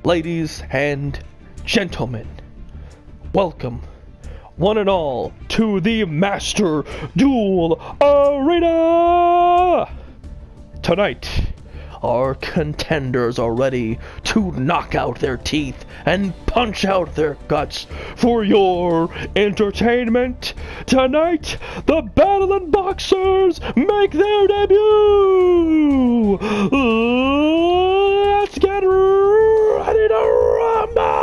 Ladies and gentlemen, welcome, one and all, to the Master Duel Arena! Tonight, our contenders are ready to knock out their teeth and punch out their guts for your entertainment. Tonight, the Battling Boxers make their debut! Let's get ready to rumble!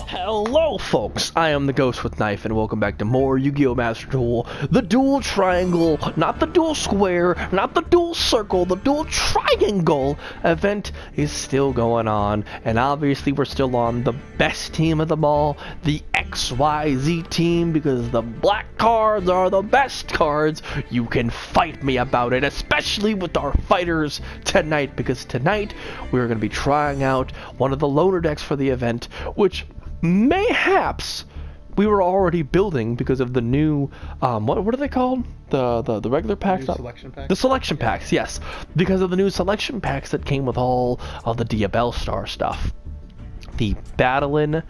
Hello, folks. I am the Ghost with Knife, and welcome back to more Yu-Gi-Oh! Master Duel. The dual triangle, not the dual square, not the dual circle, the dual triangle event is still going on, and obviously we're still on the best team of them all, the XYZ team, because the black cards are the best cards. You can fight me about it, especially with our fighters tonight, because tonight we're going to be trying out one of the loaner decks for the event, which mayhaps we were already building because of the new what are they called? The regular packs? Selection packs? The selection packs, yes. Because of the new selection packs that came with all of the Diabell Star stuff. The Battling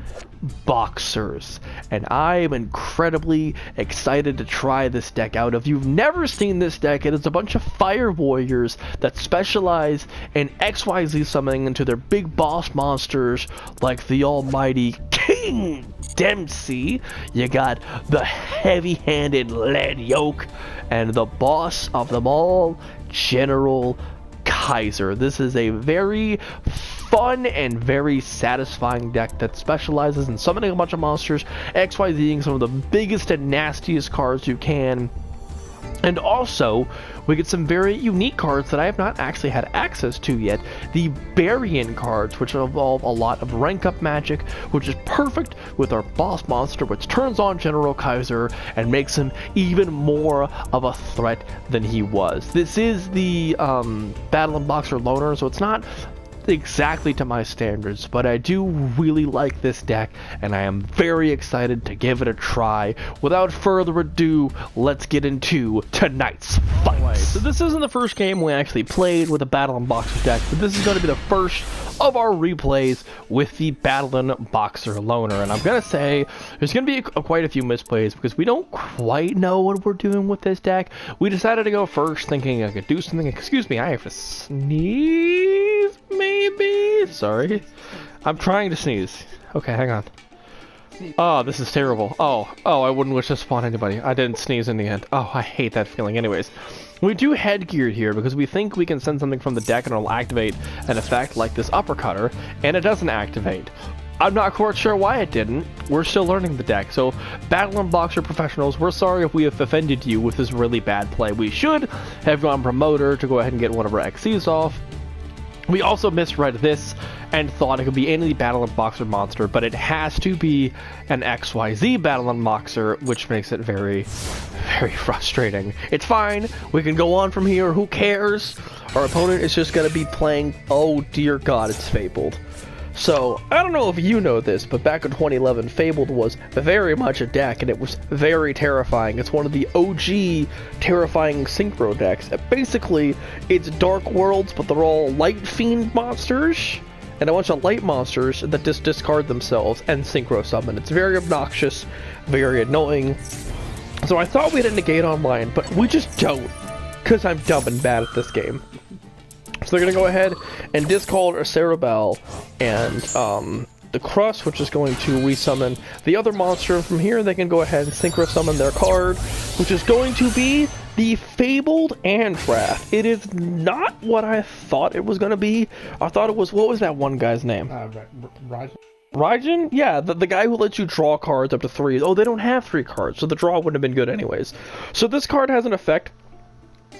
Boxers. And I am incredibly excited to try this deck out. If you've never seen this deck, it is a bunch of fire warriors that specialize in XYZ summoning into their big boss monsters like the almighty King Dempsey. You got the heavy-handed Lead Yoke, and the boss of them all, General Kaiser. This is a very fun and very satisfying deck that specializes in summoning a bunch of monsters, XYZing some of the biggest and nastiest cards you can. And also, we get some very unique cards that I have not actually had access to yet. The Barian cards, which involve a lot of rank up magic, which is perfect with our boss monster, which turns on General Kaiser and makes him even more of a threat than he was. This is the Battling Boxer Loner, so it's not exactly to my standards, but I do really like this deck, and I am very excited to give it a try. Without further ado, let's get into tonight's fight. So this isn't the first game we actually played with a Battling Boxer deck, but this is going to be the first of our replays with the Battling Boxer Loner, and I'm going to say there's going to be quite a few misplays because we don't quite know what we're doing with this deck. We decided to go first thinking I could do something. Excuse me, I have to sneeze, maybe? Sorry. I'm trying to sneeze. Okay, hang on. Oh, this is terrible. Oh, I wouldn't wish this upon anybody. I didn't sneeze in the end. Oh, I hate that feeling. Anyways, we do headgear here because we think we can send something from the deck and it'll activate an effect like this uppercutter, and it doesn't activate. I'm not quite sure why it didn't. We're still learning the deck. So, Battling Boxer professionals, we're sorry if we have offended you with this really bad play. We should have gone Promoter to go ahead and get one of our XCs off. We also misread this and thought it could be any Battling Boxer monster, but it has to be an XYZ Battling Boxer, which makes it very, very frustrating. It's fine. We can go on from here. Who cares? Our opponent is just going to be playing, oh dear God, it's Fabled. So, I don't know if you know this, but back in 2011, Fabled was very much a deck, and it was very terrifying. It's one of the OG terrifying synchro decks. Basically, it's Dark Worlds, but they're all Light Fiend monsters, and a bunch of light monsters that just discard themselves and synchro summon. It's very obnoxious, very annoying. So I thought we had a negate online, but we just don't, because I'm dumb and bad at this game. So they're going to go ahead and discard a Cerebell and the Crust, which is going to resummon the other monster. From here, they can go ahead and synchro summon their card, which is going to be the Fabled Andrath. It is not what I thought it was going to be. I thought it was, what was that one guy's name? Raijin? Raijin? Yeah, the guy who lets you draw cards up to 3. Oh, they don't have 3 cards, so the draw wouldn't have been good anyways. So this card has an effect.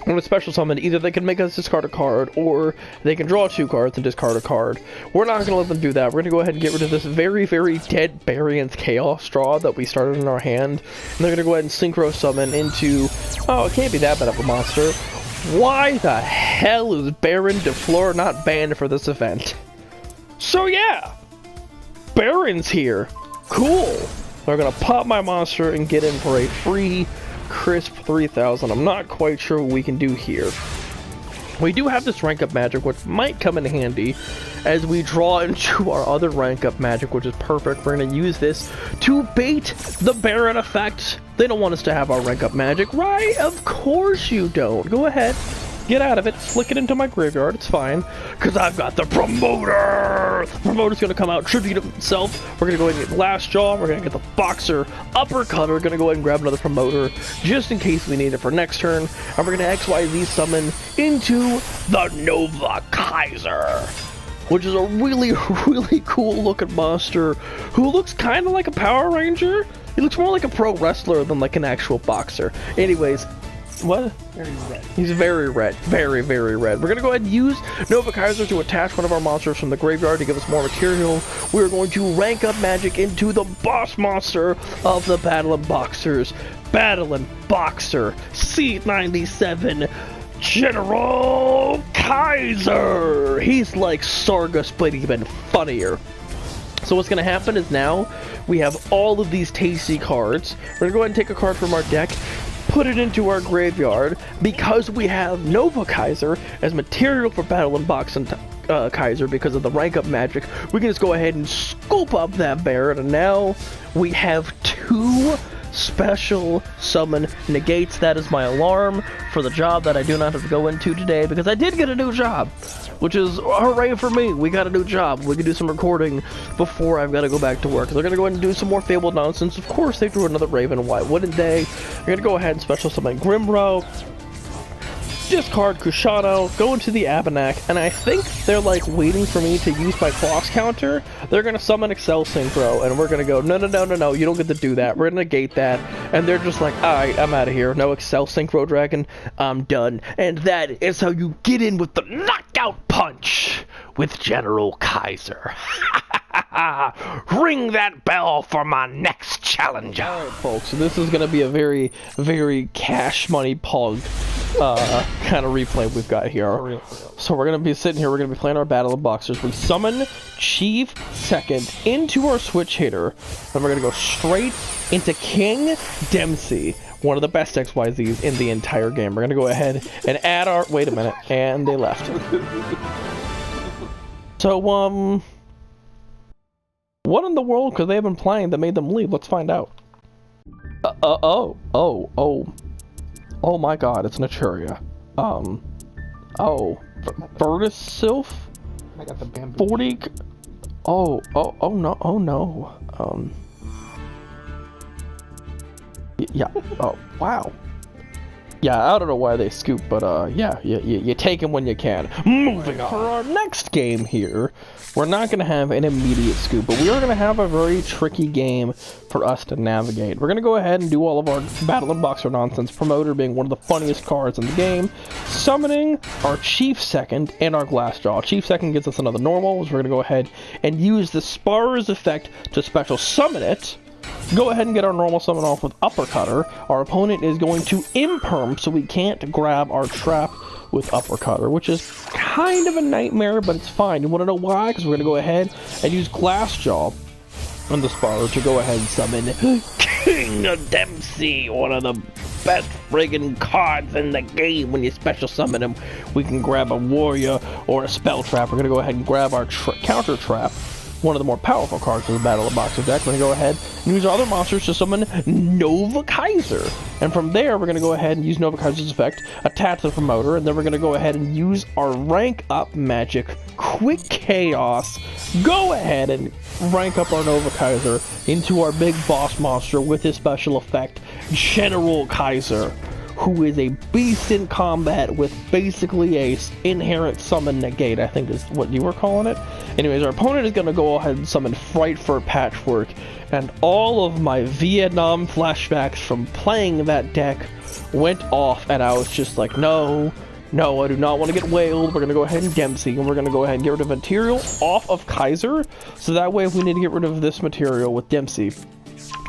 When a special summon, either they can make us discard a card, or they can draw 2 cards and discard a card. We're not going to let them do that. We're going to go ahead and get rid of this very, very dead Barian's Chaos Draw that we started in our hand. And they're going to go ahead and synchro summon into... Oh, it can't be that bad of a monster. Why the hell is Baron de Fleur not banned for this event? So yeah, Baron's here. Cool. They're going to pop my monster and get in for a free... crisp 3000. I'm not quite sure what we can do here. We do have this rank up magic, which might come in handy as we draw into our other rank up magic, which is perfect. We're going to use this to bait the Baron effect. They don't want us to have our rank up magic, right? Of course you don't. Go ahead. Get out of it. Flick it into my graveyard. It's fine. Because I've got the Promoter. The Promoter's going to come out, tribute himself. We're going to go ahead and get Glass Jaw. We're going to get the Boxer Uppercut. We're going to go ahead and grab another Promoter just in case we need it for next turn. And we're going to XYZ summon into the Nova Kaiser, which is a really, really cool looking monster who looks kind of like a Power Ranger. He looks more like a pro wrestler than like an actual boxer. Anyways, what? Very red. He's very red. Very, very red. We're going to go ahead and use Nova Kaiser to attach one of our monsters from the graveyard to give us more material. We're going to rank up magic into the boss monster of the Battling Boxers. Battling Boxer C97 General Kaiser. He's like Sargus, but even funnier. So what's going to happen is now we have all of these tasty cards. We're going to go ahead and take a card from our deck, put it into our graveyard. Because we have Nova Kaiser as material for Battling Boxing Kaiser because of the rank up magic, we can just go ahead and scoop up that Baron, and now we have 2 special summon negates. That is my alarm for the job that I do not have to go into today, because I did get a new job, which is hooray for me. We got a new job. We can do some recording before I've got to go back to work. They're going to go ahead and do some more Fabled nonsense. Of course, they drew another Raven. Why wouldn't they? They're going to go ahead and special summon Grimro, discard Kushano, go into the Abenak, and I think they're like waiting for me to use my cross counter. They're gonna summon Excel Synchro, and we're gonna go, no, you don't get to do that. We're gonna negate that, and they're just like, alright, I'm out of here. No Excel Synchro Dragon, I'm done. And that is how you get in with the knockout punch with General Kaiser. Ring that bell for my next challenger. Alright, folks, so this is gonna be a very, very cash money pog kind of replay we've got here. So we're gonna be sitting here, we're gonna be playing our Battling Boxers. We summon Chief second into our switch hitter, and we're gonna go straight into King Dempsey, one of the best XYZs in the entire game. We're gonna go ahead and add our, wait a minute, and they left. So what in the world could they have been playing that made them leave? Let's find out. Oh my god, it's Naturia. Virtus Sylph? I got the bamboo. 40. Oh no. Yeah. Oh, wow. Yeah, I don't know why they scoop, but yeah, you take them when you can. Moving on. For our next game here, we're not going to have an immediate scoop, but we are going to have a very tricky game for us to navigate. We're going to go ahead and do all of our Battling Boxer nonsense, Promoter being one of the funniest cards in the game, summoning our Chief second and our Glassjaw. Chief second gives us another normal, which we're going to go ahead and use the Sparrow's effect to special summon it. Go ahead and get our normal summon off with Uppercutter. Our opponent is going to imperm, so we can't grab our trap with Uppercutter, which is kind of a nightmare, but it's fine. You want to know why? Because we're going to go ahead and use Glassjaw on the Sparrow to go ahead and summon King Dempsey, one of the best friggin' cards in the game. When you special summon him, we can grab a Warrior or a Spell Trap. We're going to go ahead and grab our Counter Trap, one of the more powerful cards in the Battling Boxer deck. We're going to go ahead and use our other monsters to summon Nova Kaiser. And from there, we're going to go ahead and use Nova Kaiser's effect, attach the Promoter, and then we're going to go ahead and use our rank up magic, Quick Chaos. Go ahead and rank up our Nova Kaiser into our big boss monster with his special effect, General Kaiser, who is a beast in combat with basically a inherent summon negate, I think is what you were calling it. Anyways, our opponent is going to go ahead and summon Frightfur Patchwork, and all of my Vietnam flashbacks from playing that deck went off, and I was just like, no, I do not want to get whaled. We're going to go ahead and Dempsey, and we're going to go ahead and get rid of material off of Kaiser, so that way if we need to get rid of this material with Dempsey,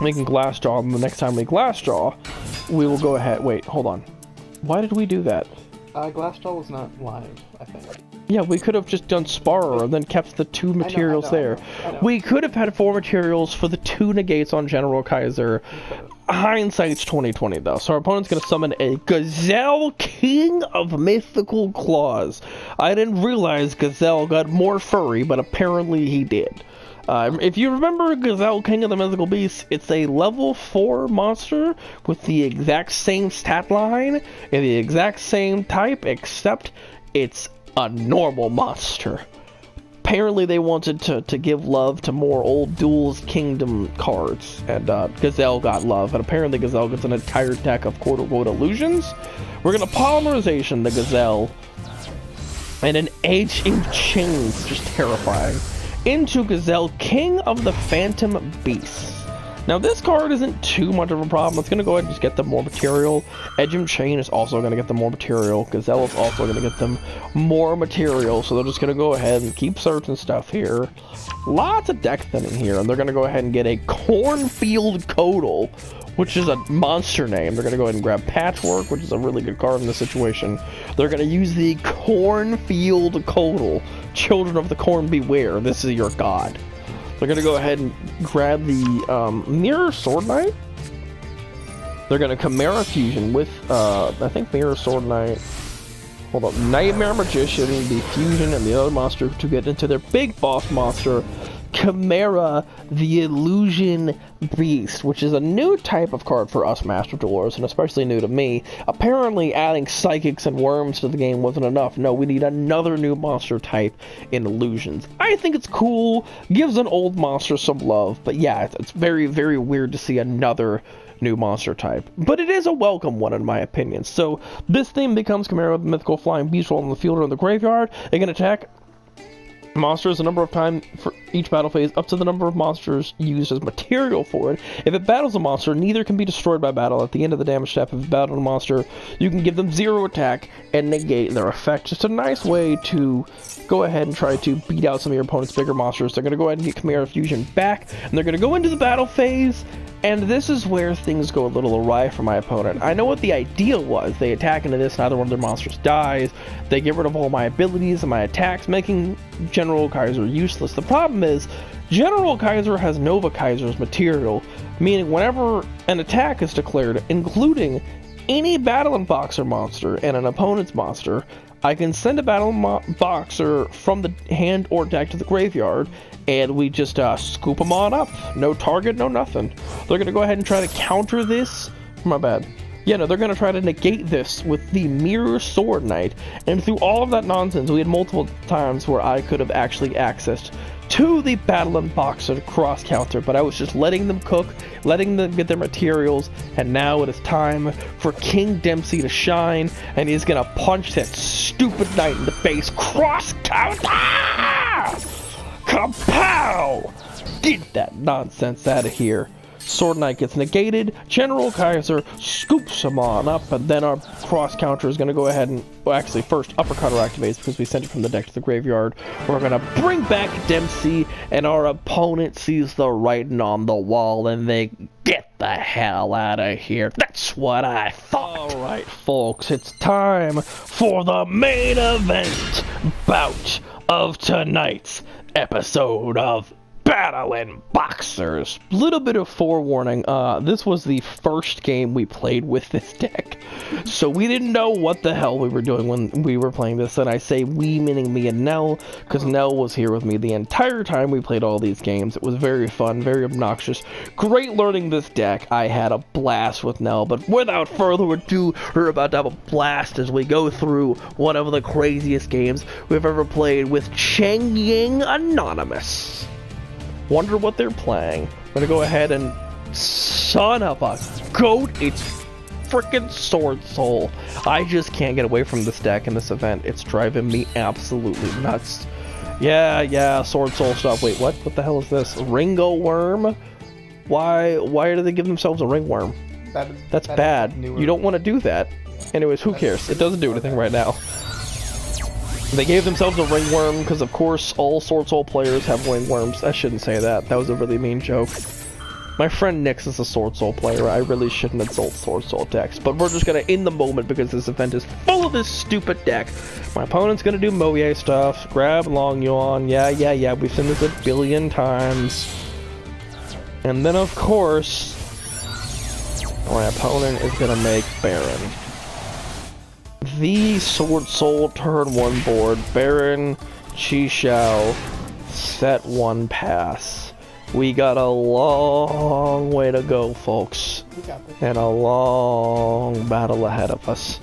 we can Glassjaw, and the next time we Glassjaw, we will go ahead. Wait, hold on. Why did we do that? Glassjaw was not live, I think. Yeah, we could have just done Sparer and then kept the 2 materials there. I know. We could have had 4 materials for the 2 negates on General Kaiser. Hindsight's 2020 though, so our opponent's gonna summon a Gazelle, King of Mythical Claws. I didn't realize Gazelle got more furry, but apparently he did. If you remember Gazelle, King of the Mythical Beasts, it's a level 4 monster with the exact same stat line and the exact same type, except it's a normal monster. Apparently they wanted to give love to more old Duel's Kingdom cards, and Gazelle got love, and apparently Gazelle gets an entire deck of quote-unquote illusions. We're gonna polymerization the Gazelle, and an Age in Chains, just terrifying, into Gazelle, King of the Phantom Beasts. Now this card isn't too much of a problem. It's going to go ahead and just get them more material. Edgem Chain is also going to get them more material. Gazelle is also going to get them more material. So they're just going to go ahead and keep searching stuff here. Lots of deck thinning here. And they're going to go ahead and get a Cornfield Codal, which is a monster name. They're going to go ahead and grab Patchwork, which is a really good card in this situation. They're going to use the Cornfield Codal. Children of the Corn beware. This is your god. They're going to go ahead and grab the Mirror Sword Knight. They're going to Chimera Fusion with, I think Mirror Sword Knight. Hold up. Nightmare Magician, the Fusion, and the other monster to get into their big boss monster, Chimera the Illusion Beast, which is a new type of card for us Master Duelers, and especially new to me. Apparently adding Psychics and Worms to the game wasn't enough. No, we need another new monster type in Illusions. I think it's cool, gives an old monster some love, but yeah, it's very, very weird to see another new monster type. But it is a welcome one in my opinion. So this thing becomes Chimera with Mythical Flying Beast roll in the field or in the graveyard. It can attack monsters a number of times for each battle phase, up to the number of monsters used as material for it. If it battles a monster, neither can be destroyed by battle. At the end of the damage step, if you battle a monster, you can give them 0 attack and negate their effect. Just a nice way to go ahead and try to beat out some of your opponent's bigger monsters. They're going to go ahead and get Chimera Fusion back, and they're going to go into the battle phase, and this is where things go a little awry for my opponent. I know what the idea was. They attack into this, neither one of their monsters dies. They get rid of all my abilities and my attacks, making General Kaiser useless. The problem is, General Kaiser has Nova Kaiser's material, meaning whenever an attack is declared, including any Battle Boxer monster and an opponent's monster, I can send a Battle Boxer from the hand or deck to the graveyard, and we just scoop them on up. No target, no nothing. They're going to go ahead and try to counter this. My bad. Yeah, no, they're going to try to negate this with the Mirror Sword Knight. And through all of that nonsense, we had multiple times where I could have actually accessed to the Battle Boxer cross counter, but I was just letting them cook, letting them get their materials, and now it is time for King Dempsey to shine, and he's gonna punch that stupid knight in the face. Cross counter! Kapow! Get that nonsense out of here. Sword Knight gets negated, General Kaiser scoops him on up, and then our cross counter is going to go ahead and, well, actually first Uppercutter activates because we sent it from the deck to the graveyard. We're going to bring back Dempsey, and our opponent sees the writing on the wall and they get the hell out of here. That's what I thought. Alright folks, it's time for the main event bout of tonight's episode of Battle Boxers. Little bit of forewarning, this was the first game we played with this deck, so we didn't know what the hell we were doing when we were playing this, and I say we meaning me and Nell, because Nell was here with me the entire time we played all these games. It was very fun, very obnoxious, great learning this deck. I had a blast with Nell, but without further ado, we're about to have a blast as we go through one of the craziest games we've ever played with Cheng Ying Anonymous. Wonder what they're playing. I'm gonna go ahead and son of a goat, it's freaking Sword Soul. I just can't get away from this deck in this event. It's driving me absolutely nuts. Yeah, Sword Soul stuff. Wait, what? What the hell is this? Ringo Worm? Why do they give themselves a ringworm? That's bad. You don't want to do that. Anyways, who cares? It doesn't do anything right now. They gave themselves a ringworm because, of course, all Sword Soul players have ringworms. I shouldn't say that. That was a really mean joke. My friend Nix is a Sword Soul player. I really shouldn't insult Sword Soul decks, but we're just gonna, in the moment, because this event is full of this stupid deck. My opponent's gonna do Moye stuff, grab Long Yuan, yeah, we've seen this a billion times. And then, of course, my opponent is gonna make Baron. The Sword Soul turn 1 board, Baron, Chixiao, set 1 pass. We got a long way to go, folks, and a long battle ahead of us.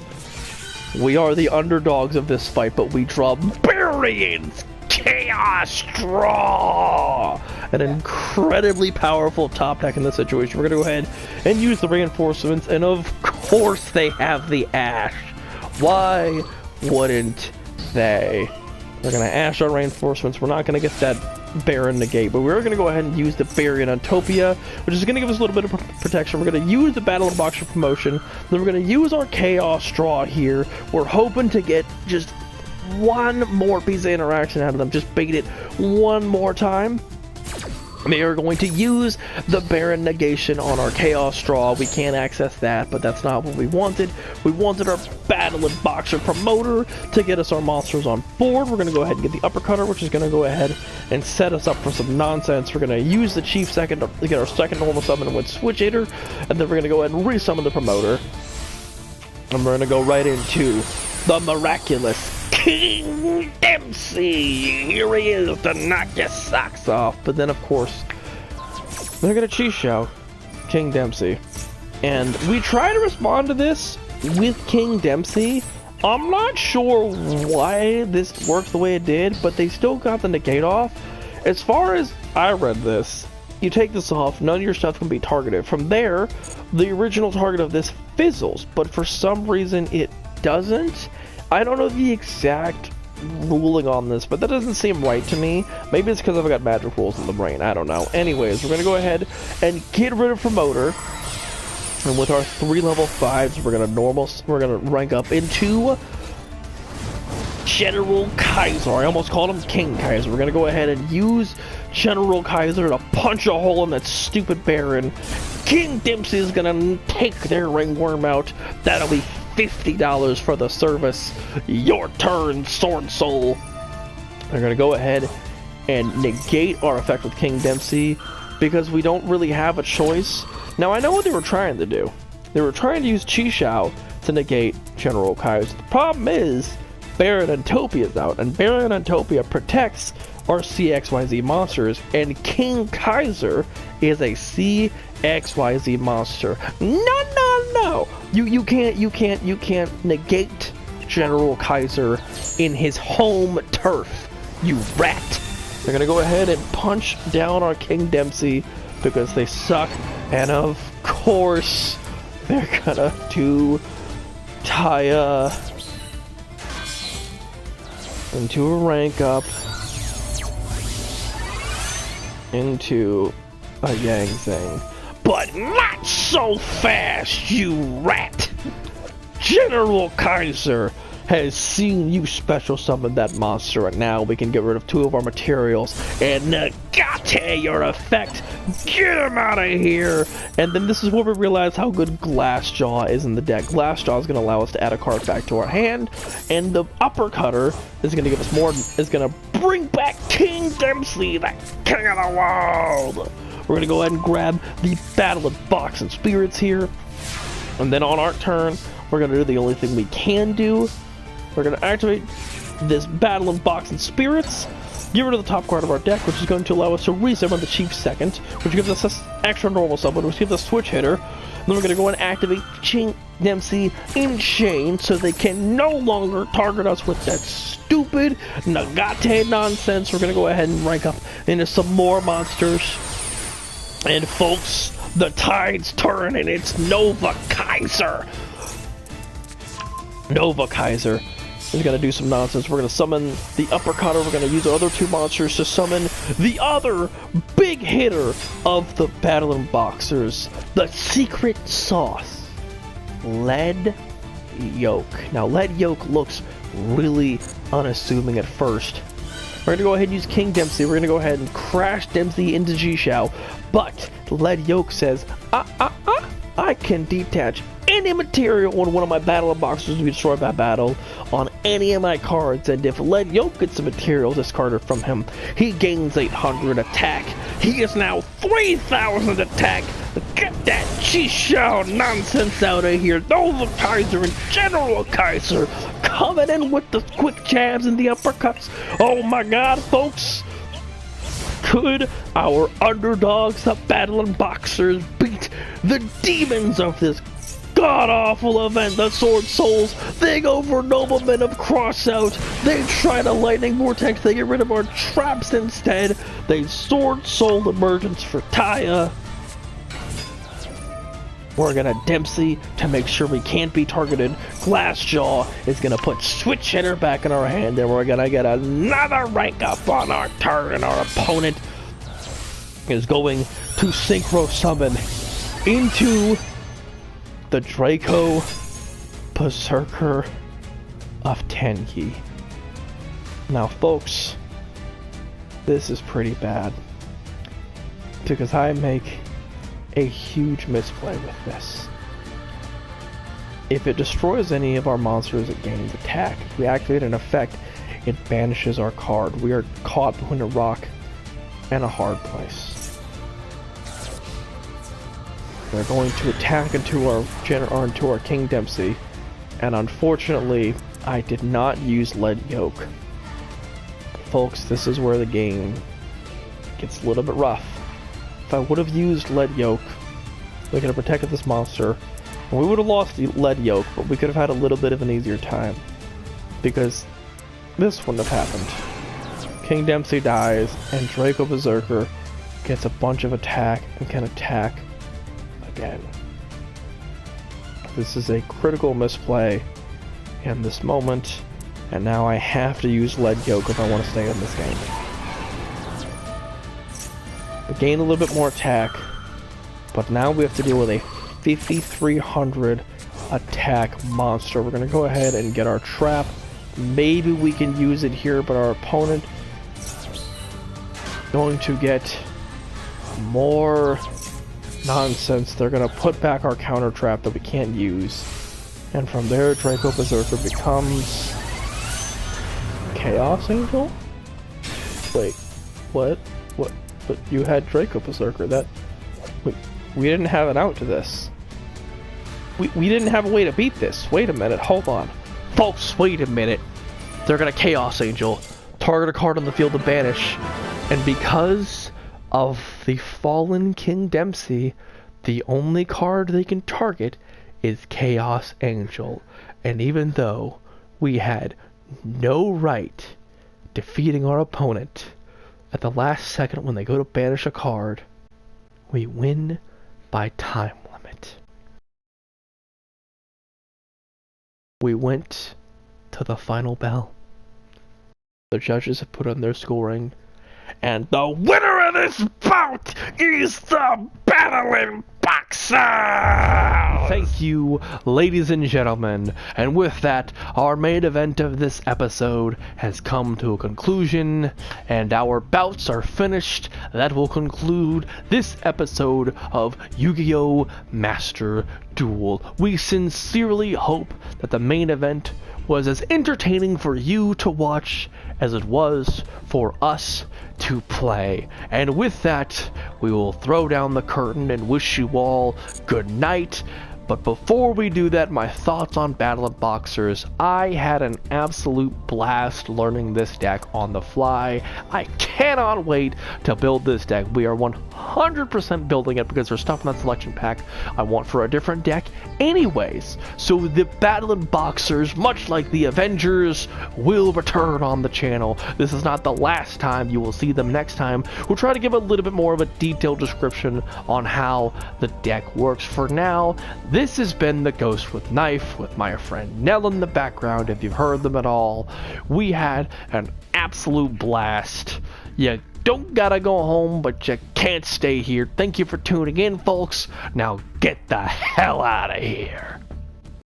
We are the underdogs of this fight, but we draw Baron's Chaos Draw! An incredibly powerful top deck in this situation. We're going to go ahead and use the reinforcements, and of course they have the Ash. Why wouldn't they? We're going to Ash our reinforcements. We're not going to get that Baron negate, but we're going to go ahead and use the Baryon Utopia, which is going to give us a little bit of protection. We're going to use the Battle of Boxer promotion, then we're going to use our Chaos Draw here. We're hoping to get just one more piece of interaction out of them, just bait it one more time. They are going to use the Baron negation on our Chaos Draw. We can't access that, but that's not what we wanted. We wanted our Battle of Boxer promoter to get us our monsters on board. We're going to go ahead and get the Uppercutter, which is going to go ahead and set us up for some nonsense. We're going to use the Chief second to get our second normal summon with Switch Hitter, and then we're going to go ahead and resummon the promoter. And we're going to go right into the miraculous King Dempsey. Here he is to knock your socks off. But then, of course, they're gonna Chixiao King Dempsey, and we try to respond to this with King Dempsey. I'm not sure why this worked the way it did, but they still got the negate off. As far as I read this, you take this off, none of your stuff can be targeted. From there, the original target of this fizzles, but for some reason it doesn't. I don't know the exact ruling on this, but that doesn't seem right to me. Maybe it's because I've got magic rules in the brain. I don't know. Anyways, we're going to go ahead and get rid of Promoter. And with our 3 level 5s, we're going to rank up into General Kaiser. I almost called him King Kaiser. We're going to go ahead and use General Kaiser to punch a hole in that stupid Baron. King Dempsey is going to take their Ringworm out. That'll be $50 for the service. Your turn, Sword Soul. They're going to go ahead and negate our effect with King Dempsey because we don't really have a choice. Now, I know what they were trying to do. They were trying to use Chixiao to negate General Kaiser. The problem is Baron Utopia is out, and Baron Utopia protects our CXYZ monsters, and King Kaiser is a CXYZ monster. No. You can't negate General Kaiser in his home turf, you rat. They're gonna go ahead and punch down our King Dempsey because they suck, and of course they're gonna do Taya into a rank up into a Yang Zhang. But not so fast, you rat! General Kaiser has seen you special summon that monster, and now we can get rid of 2 of our materials and negate your effect. Get him out of here! And then this is where we realize how good Glassjaw is in the deck. Glassjaw is going to allow us to add a card back to our hand, and the Uppercutter is going to give us more, is going to bring back King Dempsey, the king of the world! We're going to go ahead and grab the Battle of Box and Spirits here, and then on our turn, we're going to do the only thing we can do. We're going to activate this Battle of Box and Spirits, get rid of the top card of our deck, which is going to allow us to resummon the Chief second, which gives us this extra normal summon, which gives us Switch Hitter. And then we're going to go and activate King Dempsey in Chain, so they can no longer target us with that stupid Nagate nonsense. We're going to go ahead and rank up into some more monsters. And folks, the tide's turn, and it's Nova Kaiser. Nova Kaiser is going to do some nonsense. We're going to summon the Uppercutter. We're going to use our other 2 monsters to summon the other big hitter of the Battle of Boxers, the secret sauce, Lead Yolk. Now, Lead Yolk looks really unassuming at first, We're gonna go ahead and use King Dempsey. We're gonna go ahead and crash Dempsey into Jishao. But Lead Yoke says, I can detach any material on one of my Battle Boxers to be destroyed by battle on any of my cards, and if Lead Yoke gets a material discarded from him, he gains 800 attack. He is now 3,000 attack. Get that Jishao nonsense out of here. Nova Kaiser and General Kaiser coming in with the quick jabs and the uppercuts. Oh my god, folks. Could our underdogs, the Battling Boxers, beat the demons of this god-awful event, the Sword Souls? They go for Noblemen of Crossout. They try to Lightning Vortex. They get rid of our traps instead. They Sword Soul Emergence for Taya. We're gonna Dempsey to make sure we can't be targeted. Glassjaw is gonna put Switch Hitter back in our hand, and we're gonna get another rank up on our turn, and our opponent is going to Synchro Summon into the Draco Berserker of Tenyi. Now folks, this is pretty bad, because I make a huge misplay with this. If it destroys any of our monsters, it gains attack. If we activate an effect, it banishes our card. We are caught between a rock and a hard place. They're going to attack into our King Dempsey, and unfortunately, I did not use Lead Yoke. Folks, this is where the game gets a little bit rough. If I would have used Lead Yoke, we could have protected this monster, and we would have lost the Lead Yoke, but we could have had a little bit of an easier time, because this wouldn't have happened. King Dempsey dies, and Draco Berserker gets a bunch of attack and can attack again. This is a critical misplay in this moment, and now I have to use Lead Yoke if I want to stay in this game. We gain a little bit more attack, but now we have to deal with a 5,300 attack monster. We're going to go ahead and get our trap. Maybe we can use it here, but our opponent is going to get more nonsense. They're going to put back our counter trap that we can't use. And from there, Draco Berserker becomes Chaos Angel? Wait, what? What? But you had Draco Berserker. We didn't have an out to this. We didn't have a way to beat this. Wait a minute, hold on. Folks, wait a minute. They're gonna Chaos Angel, target a card on the field to banish, and because of the fallen King Dempsey, the only card they can target is Chaos Angel. And even though we had no right defeating our opponent, at the last second when they go to banish a card, we win by time limit. We went to the final bell. The judges have put on their scoring, and the winner of this bout is the Battling Boxer! Thank you, ladies and gentlemen, and with that, our main event of this episode has come to a conclusion, and our bouts are finished. That will conclude this episode of Yu-Gi-Oh! Master Duel. We sincerely hope that the main event was as entertaining for you to watch as it was for us to play. And with that, we will throw down the curtain and wish you all good night. But before we do that, my thoughts on Battling Boxers. I had an absolute blast learning this deck on the fly. I cannot wait to build this deck. We are 100% building it because there's stuff in that selection pack I want for a different deck anyways. So the Battling Boxers, much like the Avengers, will return on the channel. This is not the last time you will see them. Next time, we'll try to give a little bit more of a detailed description on how the deck works. For now, this has been The Ghost with Knife with my friend Nell in the background, if you've heard them at all. We had an absolute blast. You don't gotta go home, but you can't stay here. Thank you for tuning in, folks. Now get the hell out of here.